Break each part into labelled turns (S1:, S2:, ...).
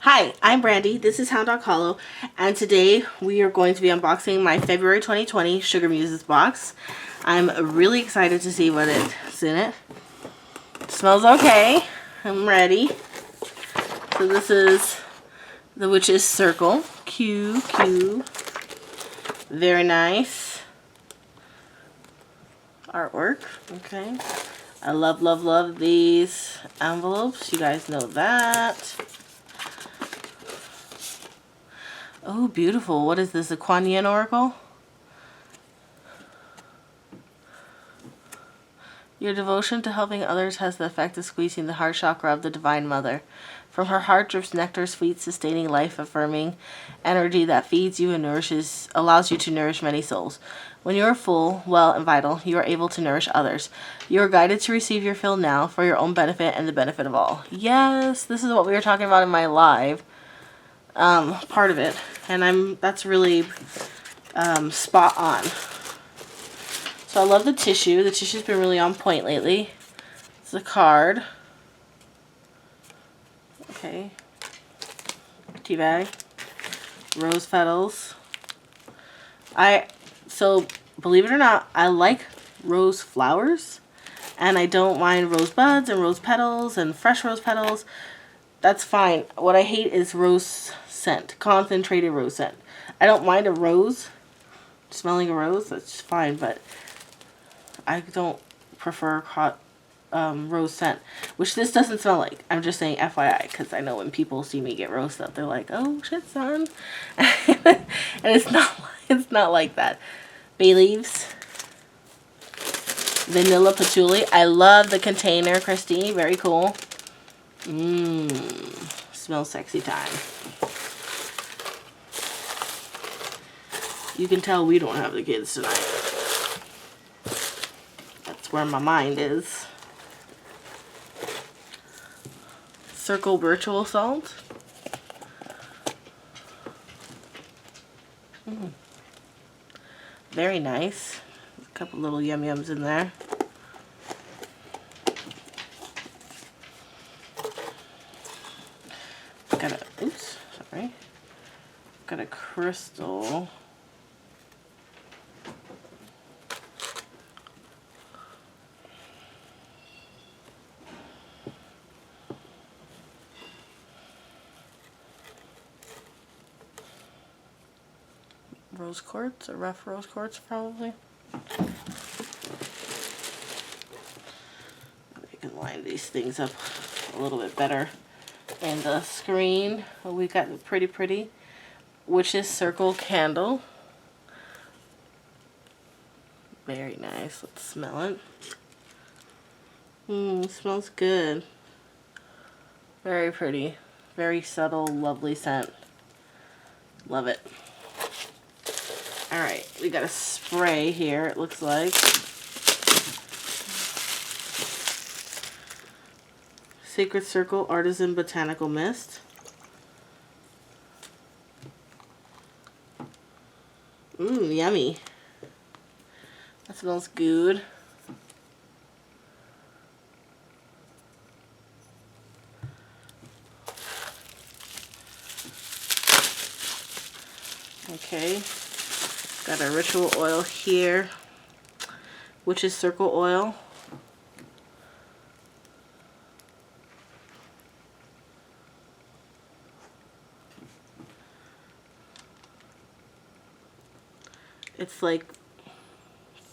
S1: Hi, I'm Brandy. This is Hound Dog Hollow, and today we are going to be unboxing my February 2020 SugarMuses box. I'm really excited to see what's in it. It smells okay. I'm ready. So this is the Witch's Circle. Cute. Very nice artwork. Okay. I love these envelopes. You guys know that. Oh, beautiful. What is this? A Kuan Yin Oracle? Your devotion to helping others has the effect of squeezing the heart chakra of the Divine Mother. From her heart drips nectar, sweet, sustaining, life-affirming energy that feeds you and allows you to nourish many souls. When you are full, well, and vital, you are able to nourish others. You are guided to receive your fill now for your own benefit and the benefit of all. Yes, this is what we were talking about in my live. Part of it, and that's really spot on. So I love the tissue. The tissue's been really on point lately. It's a card. Okay. Tea bag. Rose petals. So believe it or not, I like rose flowers, and I don't mind rose buds and rose petals and fresh rose petals. That's fine. What I hate is rose scent, concentrated rose scent. I don't mind a rose, smelling a rose, that's fine, but I don't prefer hot rose scent, which this doesn't smell like. I'm just saying FYI, because I know when people see me get rose stuff, they're like, oh shit, son. And it's not like that. Bay leaves. Vanilla patchouli. I love the container, Christy. Very cool. Smells sexy time. You can tell we don't have the kids tonight. That's where my mind is. Circle virtual salt. Very nice. A couple little yum-yums in there. Got a crystal. Rose quartz, a rough rose quartz probably. We can line these things up a little bit better. And the screen, we got the pretty Witch's Circle candle. Very nice. Let's smell it. Smells good. Very pretty. Very subtle, lovely scent. Love it. Alright, we got a spray here, it looks like. Sacred Circle Artisan Botanical Mist. Yummy. That smells good. Okay. Got a ritual oil here. Witch's Circle oil. It's like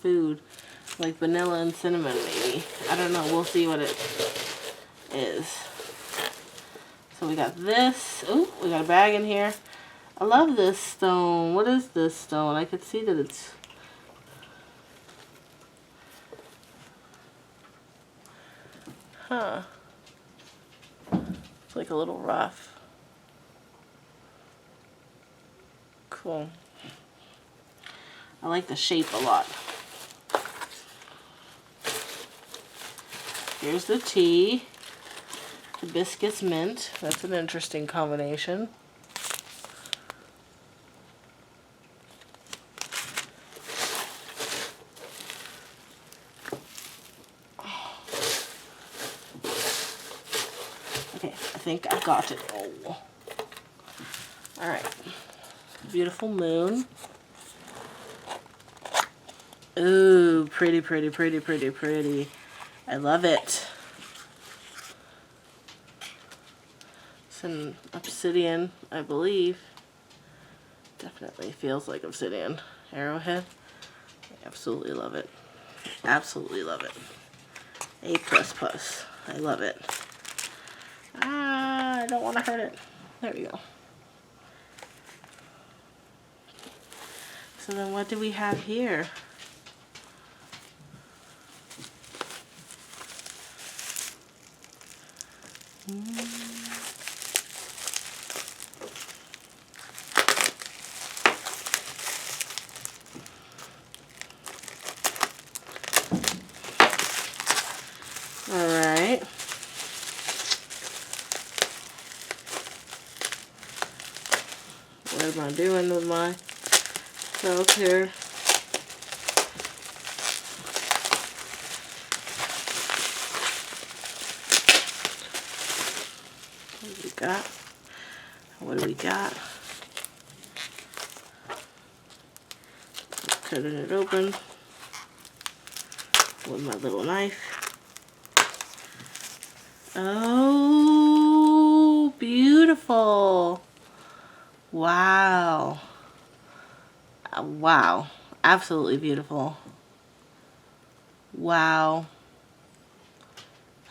S1: food, like vanilla and cinnamon maybe. I don't know, we'll see what it is. So we got this. Oh, we got a bag in here. I love this stone. What is this stone? I could see that it's... Huh. It's like a little rough. Cool. I like the shape a lot. Here's the tea. The Biscuits Mint. That's an interesting combination. Okay, I think I got it. Oh. Alright. Beautiful moon. Ooh, pretty, pretty, pretty, pretty, pretty. I love it. It's an obsidian, I believe. Definitely feels like obsidian. Arrowhead. I absolutely love it. Absolutely love it. A++. I love it. Ah, I don't want to hurt it. There we go. So then what do we have here? Alright. What am I doing with my cells here? What do we got? What do we got? Cutting it open with my little knife. Oh, beautiful. Wow. Wow. Absolutely beautiful. Wow.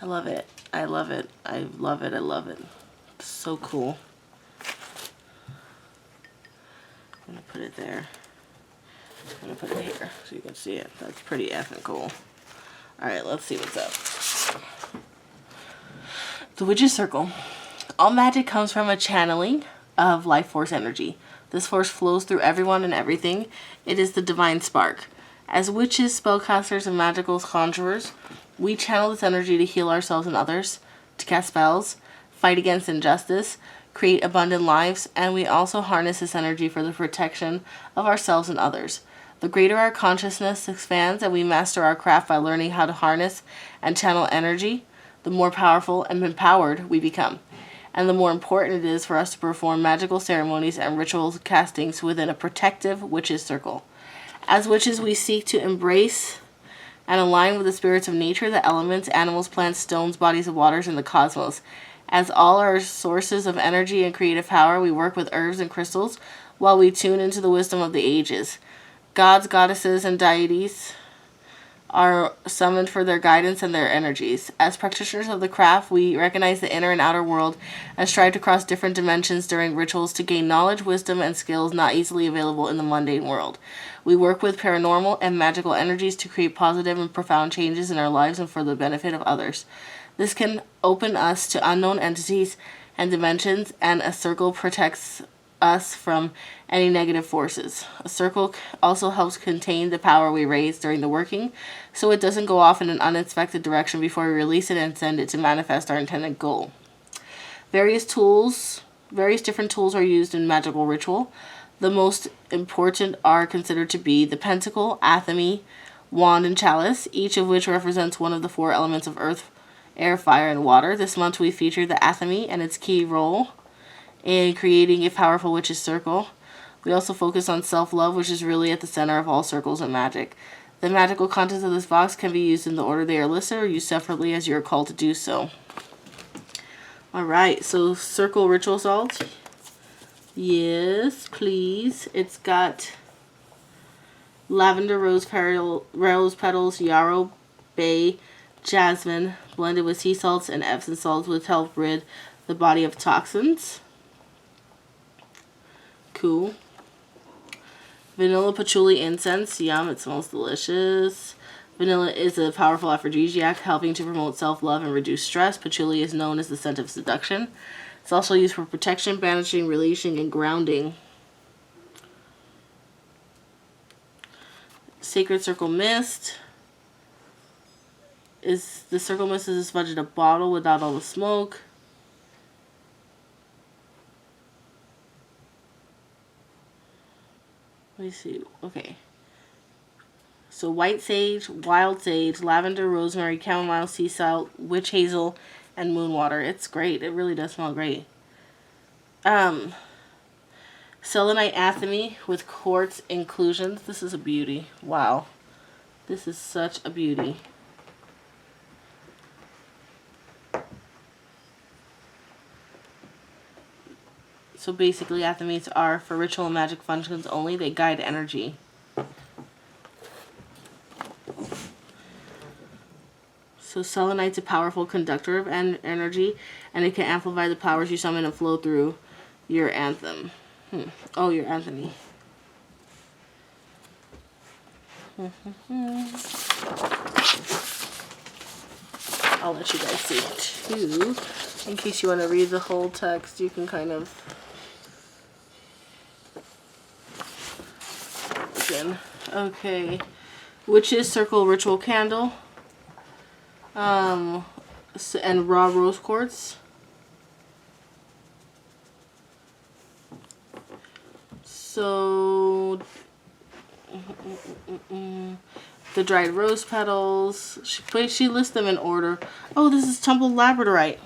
S1: I love it. I love it. I love it. I love it. It's so cool. I'm going to put it there. I'm going to put it here so you can see it. That's pretty effing cool. Alright, let's see what's up. The Witch's Circle. All magic comes from a channeling of life force energy. This force flows through everyone and everything. It is the divine spark. As witches, spellcasters, and magical conjurers, we channel this energy to heal ourselves and others, to cast spells, fight against injustice, create abundant lives, and we also harness this energy for the protection of ourselves and others. The greater our consciousness expands and we master our craft by learning how to harness and channel energy, the more powerful and empowered we become, and the more important it is for us to perform magical ceremonies and ritual castings within a protective witch's circle. As witches, we seek to embrace and align with the spirits of nature, the elements, animals, plants, stones, bodies of waters, and the cosmos. As all our sources of energy and creative power, we work with herbs and crystals while we tune into the wisdom of the ages. Gods, goddesses, and deities are summoned for their guidance and their energies. As practitioners of the craft, we recognize the inner and outer world and strive to cross different dimensions during rituals to gain knowledge, wisdom, and skills not easily available in the mundane world. We work with paranormal and magical energies to create positive and profound changes in our lives and for the benefit of others. This can open us to unknown entities and dimensions, and a circle protects us from any negative forces. A circle also helps contain the power we raise during the working, so it doesn't go off in an unexpected direction before we release it and send it to manifest our intended goal. Various different tools are used in magical ritual. The most important are considered to be the pentacle, athame, wand, and chalice, each of which represents one of the four elements of earth, air, fire, and water. This month we feature the athame and its key role in creating a powerful witch's circle. We also focus on self-love, which is really at the center of all circles of magic. The magical contents of this box can be used in the order they are listed or used separately as you are called to do so. Alright, so circle ritual salt. Yes, please. It's got lavender, rose petals, yarrow, bay, jasmine, blended with sea salts and Epsom salts, which help rid the body of toxins. Cool. Vanilla patchouli incense. Yum, it smells delicious. Vanilla is a powerful aphrodisiac, helping to promote self-love and reduce stress. Patchouli is known as the scent of seduction. It's also used for protection, banishing, releasing, and grounding. Sacred Circle Mist. The circle mist is a smudge in a bottle without all the smoke. Let me see. Okay. So white sage, wild sage, lavender, rosemary, chamomile, sea salt, witch hazel, and moon water. It's great. It really does smell great. Selenite Athame with quartz inclusions. This is a beauty. Wow. This is such a beauty. So basically, Athames are for ritual and magic functions only. They guide energy. So selenite's a powerful conductor of energy, and it can amplify the powers you summon and flow through your anthem. Oh, your anthemy. I'll let you guys see too. In case you want to read the whole text, you can kind of look in. Okay. Witch's Circle Ritual Candle. And raw rose quartz. So the dried rose petals. She lists them in order. Oh, this is tumbled labradorite.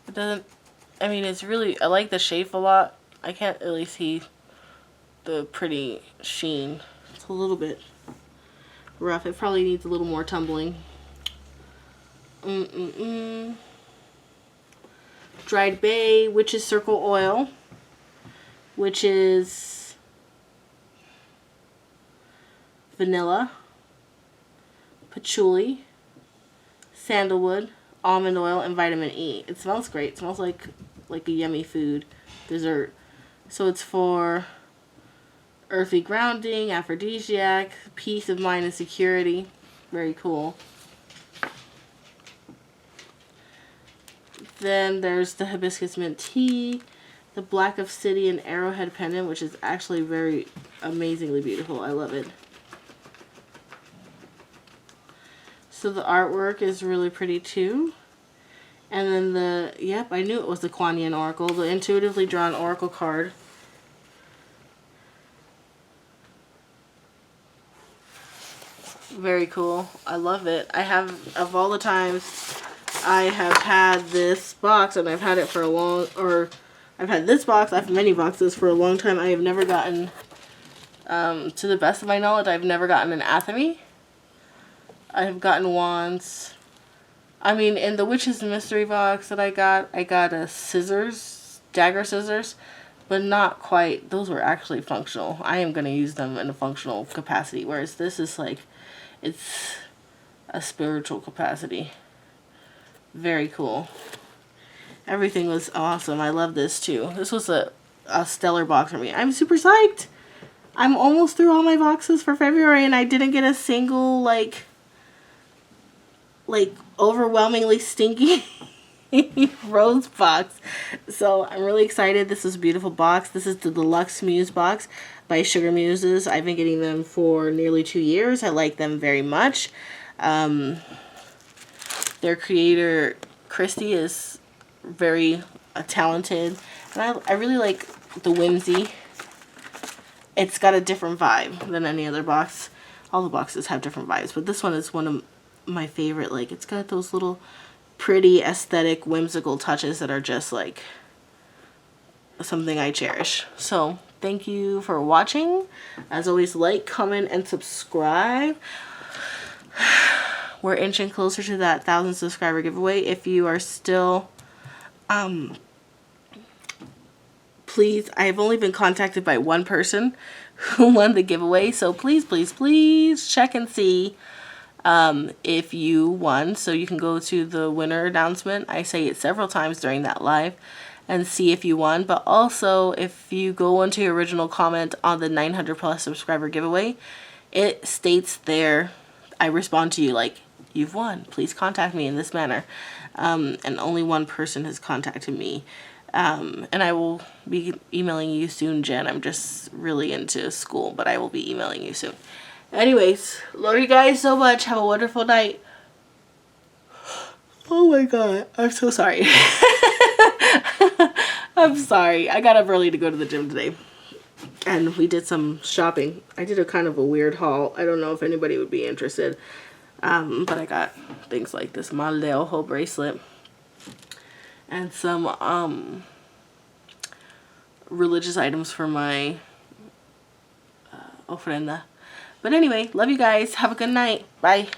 S1: It doesn't. I mean, it's really. I like the shape a lot. I can't really see the pretty sheen. It's a little bit rough. It probably needs a little more tumbling. Dried bay, Witch's Circle oil, which is vanilla, patchouli, sandalwood, almond oil, and vitamin E. It smells great. It smells like a yummy food dessert. So it's for earthy grounding, aphrodisiac, peace of mind and security. Very cool. Then there's the Hibiscus Mint Tea, the Black Obsidian Arrowhead Pendant, which is actually very amazingly beautiful. I love it. So the artwork is really pretty too. And then yep, I knew it was the Kuan Yin Oracle, the intuitively drawn oracle card. Very cool. I love it. I have, of all the times I have had this box, and I've had it for a long, or I've had this box, I have many boxes for a long time. I have never gotten, to the best of my knowledge, I've never gotten an Athame. I have gotten wands. I mean, in the Witch's Mystery box that I got a scissors, dagger scissors, but not quite. Those were actually functional. I am going to use them in a functional capacity, whereas this is like, it's a spiritual capacity. Very cool. Everything was awesome. I love this too. This was a stellar box for me. I'm super psyched. I'm almost through all my boxes for February, and I didn't get a single like overwhelmingly stinky rose box. So I'm really excited. This is a beautiful box. This is the Deluxe Muse box by SugarMuses. I've been getting them for nearly 2 years. I like them very much. Their creator, Christy, is very talented. And I really like the whimsy. It's got a different vibe than any other box. All the boxes have different vibes, but this one is one of my favorite. Like, it's got those little pretty aesthetic, whimsical touches that are just like something I cherish. So thank you for watching. As always, like, comment, and subscribe. We're inching closer to that 1,000 subscriber giveaway. If you are still, please, I've only been contacted by one person who won the giveaway. So please, please, please check and see if you won. So you can go to the winner announcement. I say it several times during that live, and see if you won. But also, if you go onto your original comment on the 900 plus subscriber giveaway, it states there, I respond to you like, you've won. Please contact me in this manner. And only one person has contacted me. And I will be emailing you soon, Jen. I'm just really into school, but I will be emailing you soon. Anyways, love you guys so much. Have a wonderful night. Oh my god, I'm so sorry. I'm sorry. I got up early to go to the gym today. And we did some shopping. I did a kind of a weird haul. I don't know if anybody would be interested. But I got things like this Mal de Ojo bracelet. and some religious items for my ofrenda. But anyway, love you guys. Have a good night. Bye.